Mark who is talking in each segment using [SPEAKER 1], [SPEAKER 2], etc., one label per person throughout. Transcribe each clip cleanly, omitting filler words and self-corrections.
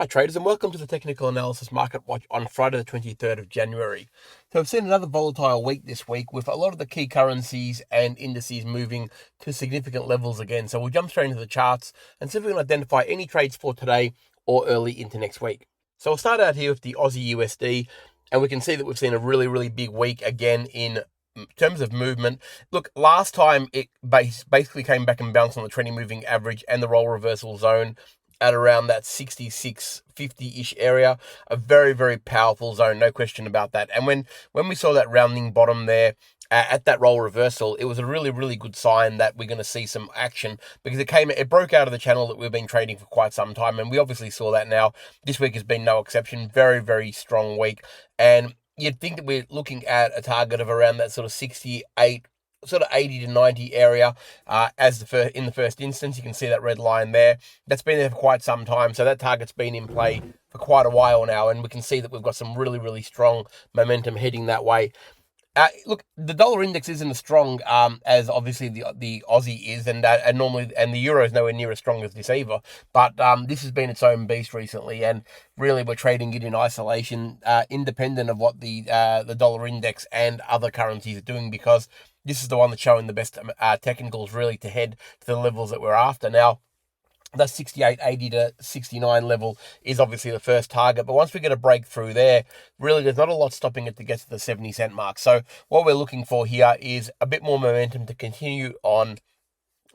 [SPEAKER 1] Hi traders, and welcome to the Technical Analysis Market Watch on Friday the 23rd of January. So we've seen another volatile week this week with a lot of the key currencies and indices moving to significant levels again. So we'll jump straight into the charts and see if we can identify any trades for today or early into next week. So we'll start out here with the Aussie USD, and we can see that we've seen a really big week again in terms of movement. Look, last time it basically came back and bounced on the trending moving average and the role reversal zone at around that 66.50-ish area. A very powerful zone, no question about that. And when we saw that rounding bottom there at that roll reversal, it was a really good sign that we're going to see some action, because it broke out of the channel that we've been trading for quite some time, and we obviously saw that now. This week has been no exception. Very strong week, and you'd think that we're looking at a target of around that sort of 68, sort of 80 to 90 area in the first instance. You can see that red line there. That's been there for quite some time, so that target's been in play for quite a while now, and we can see that we've got some really strong momentum heading that way. Look, the dollar index isn't as strong as obviously the Aussie is, and normally, and the euro is nowhere near as strong as this either. But this has been its own beast recently, and really we're trading it in isolation, independent of what the dollar index and other currencies are doing, because this is the one that's showing the best technicals really to head to the levels that we're after. Now, that 68.80 to 69 level is obviously the first target, but once we get a breakthrough there, really there's not a lot stopping it to get to the 70-cent mark. So what we're looking for here is a bit more momentum to continue on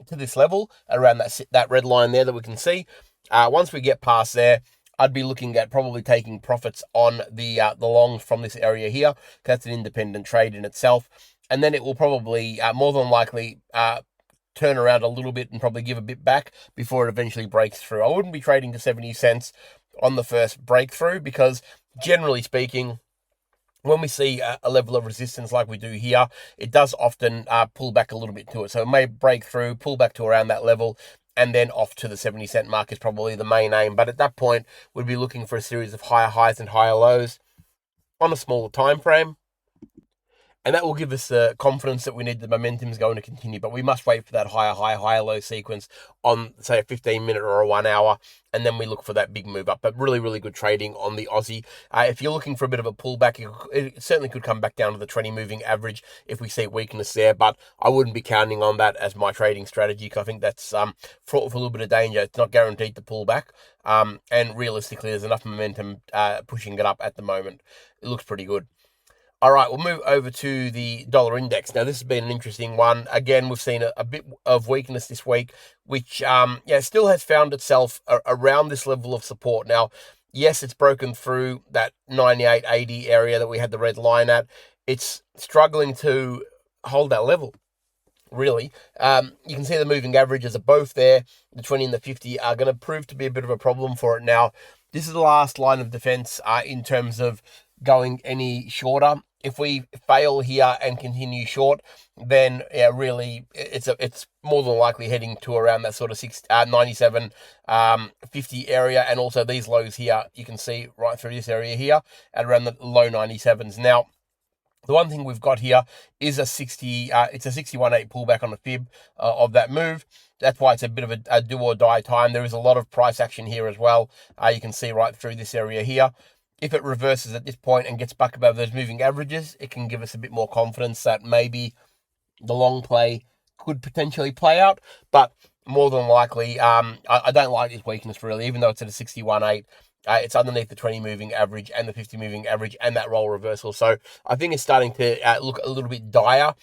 [SPEAKER 1] to this level around that red line there that we can see. Once we get past there, I'd be looking at probably taking profits on the longs from this area here. That's an independent trade in itself, and then it will probably more than likely turn around a little bit and probably give a bit back before it eventually breaks through. I wouldn't be trading to 70 cents on the first breakthrough, because generally speaking, when we see a level of resistance like we do here, it does often pull back a little bit to it. So it may break through, pull back to around that level, and then off to the 70-cent mark is probably the main aim. But at that point, we'd be looking for a series of higher highs and higher lows on a smaller time frame. And that will give us the confidence that we need. The momentum is going to continue, but we must wait for that higher high, higher low sequence on, say, a 15-minute or a 1 hour, and then we look for that big move up. But really good trading on the Aussie. If you're looking for a bit of a pullback, it certainly could come back down to the 20 moving average if we see weakness there, but I wouldn't be counting on that as my trading strategy, because I think that's fraught with a little bit of danger. It's not guaranteed to pull back, and realistically, there's enough momentum pushing it up at the moment. It looks pretty good. All right, we'll move over to the dollar index. Now, this has been an interesting one. Again, we've seen a bit of weakness this week, which still has found itself around this level of support. Now, yes, it's broken through that 98.80 area that we had the red line at. It's struggling to hold that level, really. You can see the moving averages are both there. The 20 and the 50 are going to prove to be a bit of a problem for it. Now, this is the last line of defense in terms of going any shorter. If we fail here and continue short, then really it's more than likely heading to around that sort of 97.50 area, and also these lows here you can see right through this area here at around the low 97s. Now, the one thing we've got here is it's a 61.8 pullback on the fib of that move. That's why it's a bit of a do or die time. There is a lot of price action here as well. You can see right through this area here. If it reverses at this point and gets back above those moving averages, it can give us a bit more confidence that maybe the long play could potentially play out. But more than likely, I don't like this weakness really, even though it's at a 61.8. It's underneath the 20 moving average and the 50 moving average and that roll reversal. So I think it's starting to look a little bit dire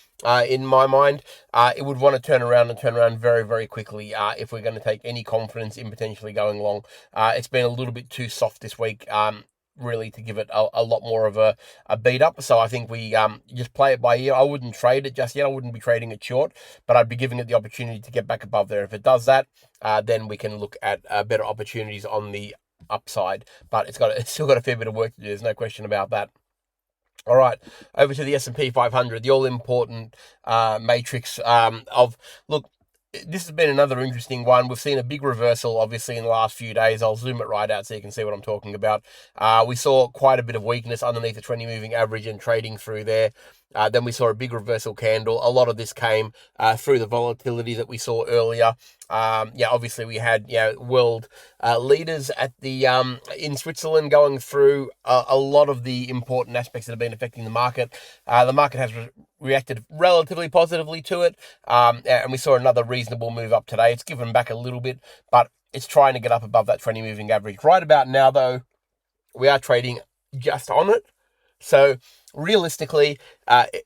[SPEAKER 1] in my mind. It would want to turn around very quickly if we're going to take any confidence in potentially going long. It's been a little bit too soft this week, really, to give it a lot more of a beat up. So I think we just play it by ear. I wouldn't trade it just yet. I wouldn't be trading it short, but I'd be giving it the opportunity to get back above there. If it does that, then we can look at better opportunities on the upside. But it's still got a fair bit of work to do. There's no question about that. All right, over to the S&P 500, the all-important matrix look, this has been another interesting one. We've seen a big reversal, obviously, in the last few days. I'll zoom it right out so you can see what I'm talking about. We saw quite a bit of weakness underneath the 20 moving average and trading through there. Then we saw a big reversal candle. A lot of this came through the volatility that we saw earlier. Obviously we had world leaders at the in Switzerland going through a lot of the important aspects that have been affecting the market. The market has reacted relatively positively to it, and we saw another reasonable move up today. It's given back a little bit, but it's trying to get up above that 20 moving average. Right about now, though, we are trading just on it. So realistically,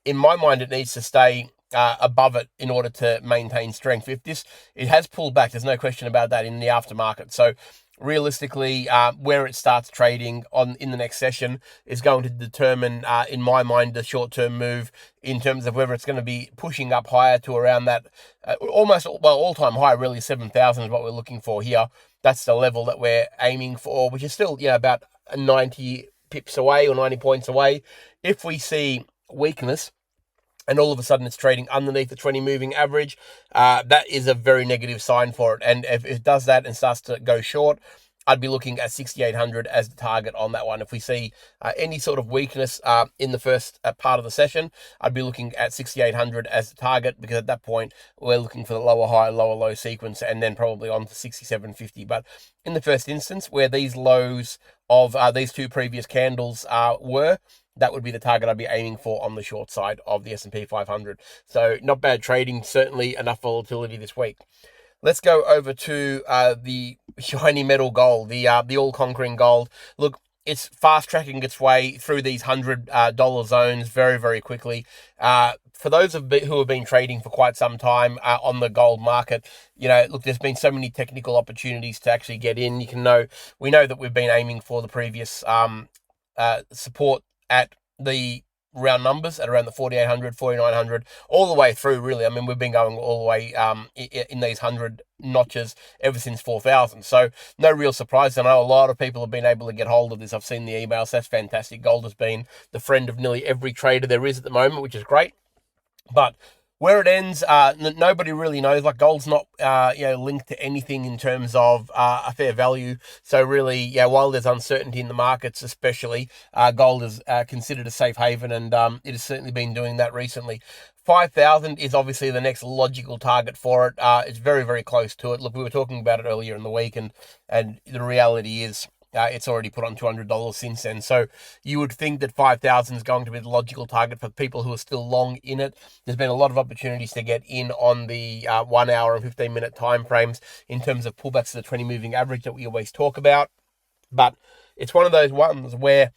[SPEAKER 1] in my mind, it needs to stay above it in order to maintain strength. It has pulled back, there's no question about that in the aftermarket. So realistically, where it starts trading in the next session is going to determine, in my mind, the short-term move in terms of whether it's going to be pushing up higher to around that all-time high. Really, 7,000 is what we're looking for here. That's the level that we're aiming for, which is still about 90 pips away or 90 points away. If we see weakness and all of a sudden it's trading underneath the 20 moving average, that is a very negative sign for it. And if it does that and starts to go short, I'd be looking at 6,800 as the target on that one. If we see any sort of weakness in the first part of the session, I'd be looking at 6,800 as the target, because at that point we're looking for the lower high, lower low sequence, and then probably on to 6,750. But in the first instance, where these lows of these two previous candles were, that would be the target I'd be aiming for on the short side of the S&P 500. So not bad trading, certainly enough volatility this week. Let's go over to the shiny metal gold, the all-conquering gold. Look, it's fast-tracking its way through these $100 zones very, very quickly. For those who have been trading for quite some time on the gold market, look, there's been so many technical opportunities to actually get in. We know that we've been aiming for the previous support at the round numbers at around the 4,800, 4,900, all the way through, really. I mean, we've been going all the way in these 100 notches ever since 4,000. So no real surprise. I know a lot of people have been able to get hold of this. I've seen the emails. That's fantastic. Gold has been the friend of nearly every trader there is at the moment, which is great. But where it ends, nobody really knows. Like, gold's not, linked to anything in terms of a fair value. So really, while there's uncertainty in the markets, especially, gold is considered a safe haven, and it has certainly been doing that recently. 5,000 is obviously the next logical target for it. It's very, very close to it. Look, we were talking about it earlier in the week, and the reality is, it's already put on $200 since then. So you would think that 5,000 is going to be the logical target for people who are still long in it. There's been a lot of opportunities to get in on the 1 hour and 15-minute time frames in terms of pullbacks to the 20 moving average that we always talk about. But it's one of those ones where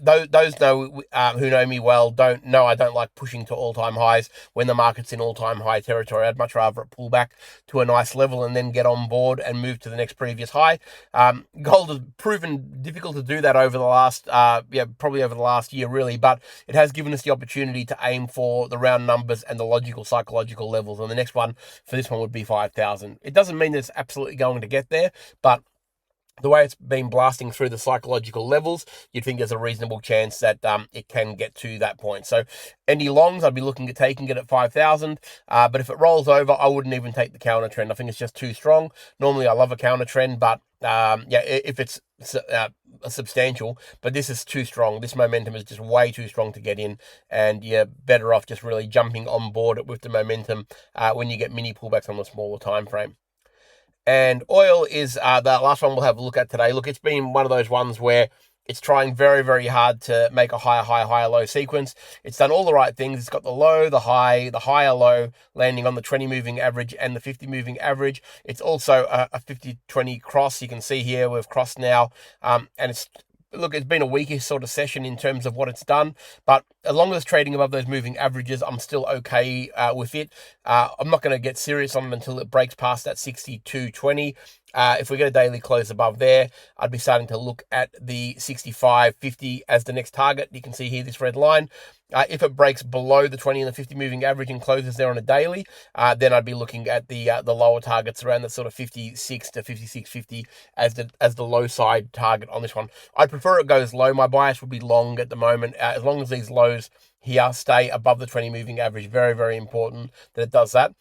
[SPEAKER 1] those who know me well don't know I don't like pushing to all-time highs when the market's in all-time high territory. I'd much rather it pull back to a nice level and then get on board and move to the next previous high. Gold has proven difficult to do that over the last, probably over the last year, really, but it has given us the opportunity to aim for the round numbers and the logical psychological levels. And the next one for this one would be 5,000. It doesn't mean that it's absolutely going to get there, but the way it's been blasting through the psychological levels, you'd think there's a reasonable chance that it can get to that point. So any longs, I'd be looking at taking it at 5,000. But if it rolls over, I wouldn't even take the counter trend. I think it's just too strong. Normally, I love a counter trend, but if it's substantial, but this is too strong. This momentum is just way too strong to get in, and you're better off just really jumping on board with the momentum when you get mini pullbacks on the smaller time frame. And oil is the last one we'll have a look at today. Look, it's been one of those ones where it's trying very, very hard to make a higher, low sequence. It's done all the right things. It's got the low, the higher low, landing on the 20 moving average and the 50 moving average. It's also a 50-20 cross. You can see here we've crossed now, and it's been a weakish sort of session in terms of what it's done, but as long as it's trading above those moving averages, I'm still okay with it. I'm not going to get serious on it until it breaks past that 62.20. If we get a daily close above there, I'd be starting to look at the 65.50 as the next target. You can see here this red line. If it breaks below the 20 and the 50 moving average and closes there on a daily, then I'd be looking at the lower targets around the sort of 56 to 56.50 as the low side target on this one. I'd prefer it goes low. My bias would be long at the moment, as long as these lows here stay above the 20 moving average. Very, very important that it does that.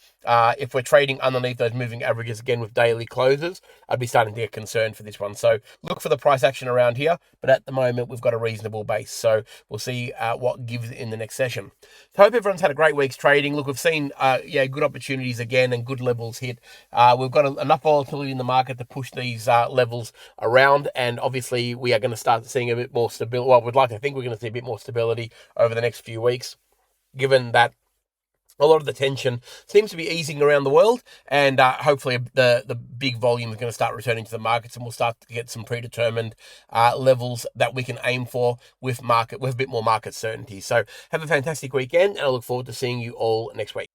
[SPEAKER 1] If we're trading underneath those moving averages again with daily closes, I'd be starting to get concerned for this one. So look for the price action around here, but at the moment we've got a reasonable base. So we'll see what gives in the next session. So I hope everyone's had a great week's trading. Look, we've seen good opportunities again and good levels hit. We've got enough volatility in the market to push these levels around, and obviously we are going to start seeing a bit more stability. Well, we'd like to think we're going to see a bit more stability over the next few weeks, given that a lot of the tension seems to be easing around the world, and hopefully the big volume is going to start returning to the markets, and we'll start to get some predetermined levels that we can aim for with a bit more market certainty. So have a fantastic weekend, and I look forward to seeing you all next week.